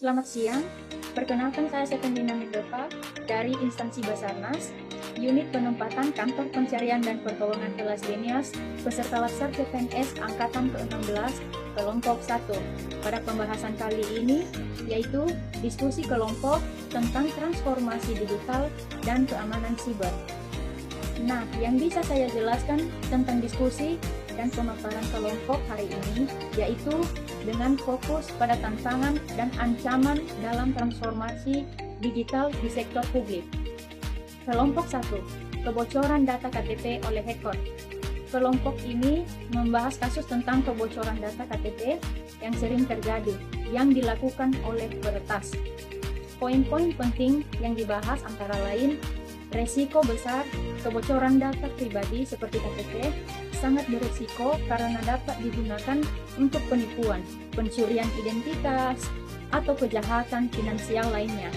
Selamat siang, perkenalkan saya Sependina Mendoka dari instansi Basarnas, Unit Penempatan Kantor Pencarian dan Pertolongan Kelas Denias, peserta Laskar CPNS Angkatan ke-16, kelompok 1. Pada pembahasan kali ini, yaitu diskusi kelompok tentang transformasi digital dan keamanan siber. Nah, yang bisa saya jelaskan tentang diskusi dan pemaparan kelompok hari ini, yaitu dengan fokus pada tantangan dan ancaman dalam transformasi digital di sektor publik. Kelompok 1, kebocoran data KTP oleh hacker. Kelompok ini membahas kasus tentang kebocoran data KTP yang sering terjadi, yang dilakukan oleh peretas. Poin-poin penting yang dibahas antara lain, resiko besar kebocoran data pribadi seperti KTP sangat berisiko karena dapat digunakan untuk penipuan, pencurian identitas, atau kejahatan finansial lainnya.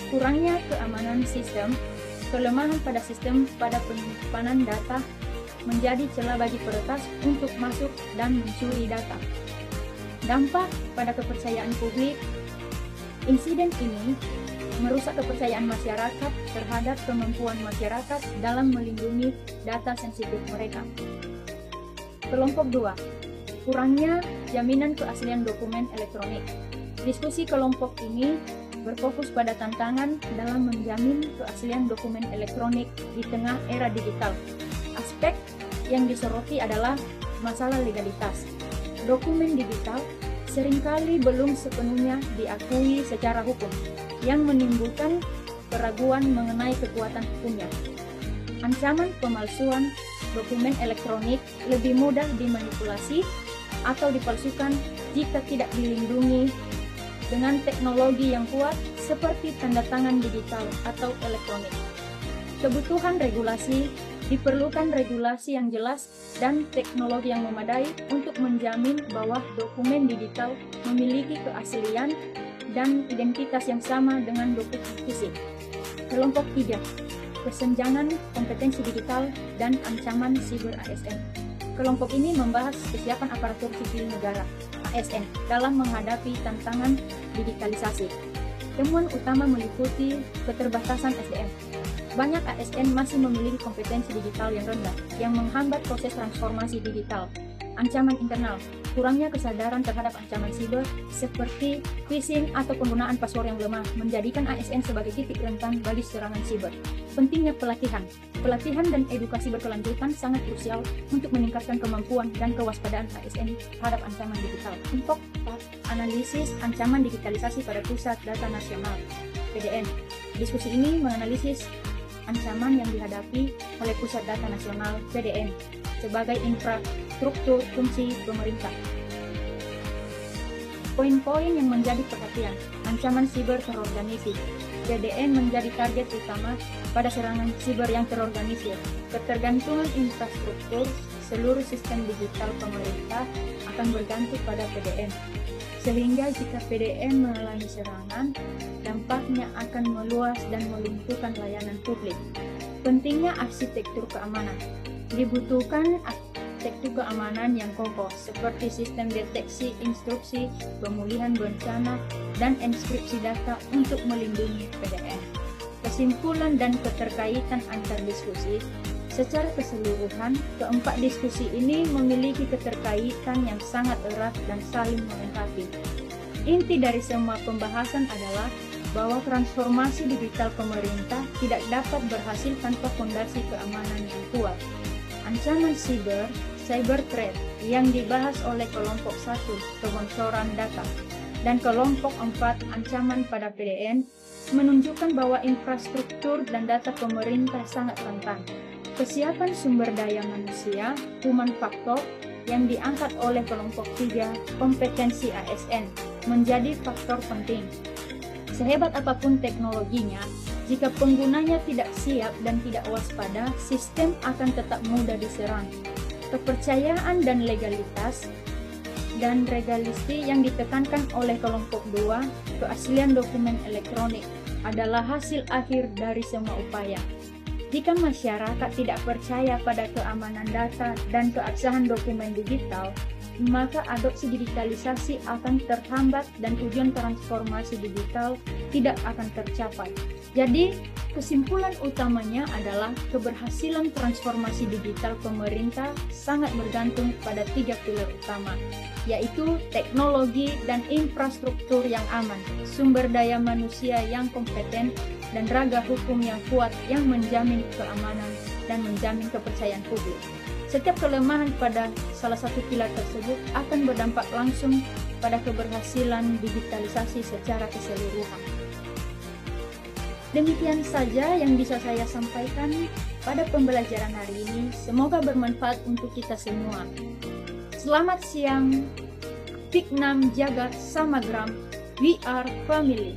Kurangnya keamanan sistem, kelemahan pada sistem pada penyimpanan data menjadi celah bagi peretas untuk masuk dan mencuri data. Dampak pada kepercayaan publik, insiden ini merusak kepercayaan masyarakat terhadap kemampuan masyarakat dalam melindungi data sensitif mereka. Kelompok 2, kurangnya jaminan keaslian dokumen elektronik. Diskusi kelompok ini berfokus pada tantangan dalam menjamin keaslian dokumen elektronik di tengah era digital. Aspek yang disoroti adalah masalah legalitas. Dokumen digital seringkali belum sepenuhnya diakui secara hukum, yang menimbulkan keraguan mengenai kekuatan hukumnya. Ancaman pemalsuan dokumen elektronik lebih mudah dimanipulasi atau dipalsukan jika tidak dilindungi dengan teknologi yang kuat seperti tanda tangan digital atau elektronik. Kebutuhan regulasi, diperlukan regulasi yang jelas dan teknologi yang memadai untuk menjamin bahwa dokumen digital memiliki keaslian dan identitas yang sama dengan dokumen fisik. Kelompok 3, kesenjangan kompetensi digital dan ancaman siber ASN. Kelompok ini membahas kesiapan aparatur sipil negara ASN dalam menghadapi tantangan digitalisasi. Temuan utama meliputi keterbatasan SDM. Banyak ASN masih memiliki kompetensi digital yang rendah, yang menghambat proses transformasi digital. Ancaman internal, kurangnya kesadaran terhadap ancaman siber seperti phishing atau penggunaan password yang lemah menjadikan ASN sebagai titik rentan bagi serangan siber. Pentingnya pelatihan. Pelatihan dan edukasi berkelanjutan sangat krusial untuk meningkatkan kemampuan dan kewaspadaan ASN terhadap ancaman digital. Untuk analisis ancaman digitalisasi pada Pusat Data Nasional (PDN). Diskusi ini menganalisis ancaman yang dihadapi oleh Pusat Data Nasional (PDN) sebagai infrastruktur fungsi pemerintah. Poin-poin yang menjadi perhatian, ancaman siber terorganisir. PDN menjadi target utama pada serangan siber yang terorganisir. Ketergantungan infrastruktur seluruh sistem digital pemerintah akan bergantung pada PDN. Sehingga jika PDN mengalami serangan, dampaknya akan meluas dan melumpuhkan layanan publik. Pentingnya arsitektur keamanan. Dibutuhkan arsitektur keamanan yang kokoh seperti sistem deteksi instruksi, pemulihan bencana, dan enkripsi data untuk melindungi PDN. Kesimpulan dan keterkaitan antar diskusi. Secara keseluruhan, keempat diskusi ini memiliki keterkaitan yang sangat erat dan saling melengkapi. Inti dari semua pembahasan adalah bahwa transformasi digital pemerintah tidak dapat berhasil tanpa fondasi keamanan yang kuat. Ancaman siber, cyber threat, yang dibahas oleh kelompok 1, kebocoran data, dan kelompok 4, ancaman pada PDN, menunjukkan bahwa infrastruktur dan data pemerintah sangat rentan. Kesiapan sumber daya manusia, human factor, yang diangkat oleh kelompok 3, kompetensi ASN, menjadi faktor penting. Sehebat apapun teknologinya, jika penggunanya tidak siap dan tidak waspada, sistem akan tetap mudah diserang. Kepercayaan dan legalitas dan legalisti yang ditekankan oleh kelompok 2, keaslian dokumen elektronik, adalah hasil akhir dari semua upaya. Jika masyarakat tidak percaya pada keamanan data dan keabsahan dokumen digital, maka adopsi digitalisasi akan terhambat dan tujuan transformasi digital tidak akan tercapai. Jadi, kesimpulan utamanya adalah keberhasilan transformasi digital pemerintah sangat bergantung pada 3 pilar utama, yaitu teknologi dan infrastruktur yang aman, sumber daya manusia yang kompeten, dan raga hukum yang kuat yang menjamin keamanan dan menjamin kepercayaan publik. Setiap kelemahan pada salah satu pilar tersebut akan berdampak langsung pada keberhasilan digitalisasi secara keseluruhan. Demikian saja yang bisa saya sampaikan pada pembelajaran hari ini. Semoga bermanfaat untuk kita semua. Selamat siang. Piknam Jagat Samagram. We are family.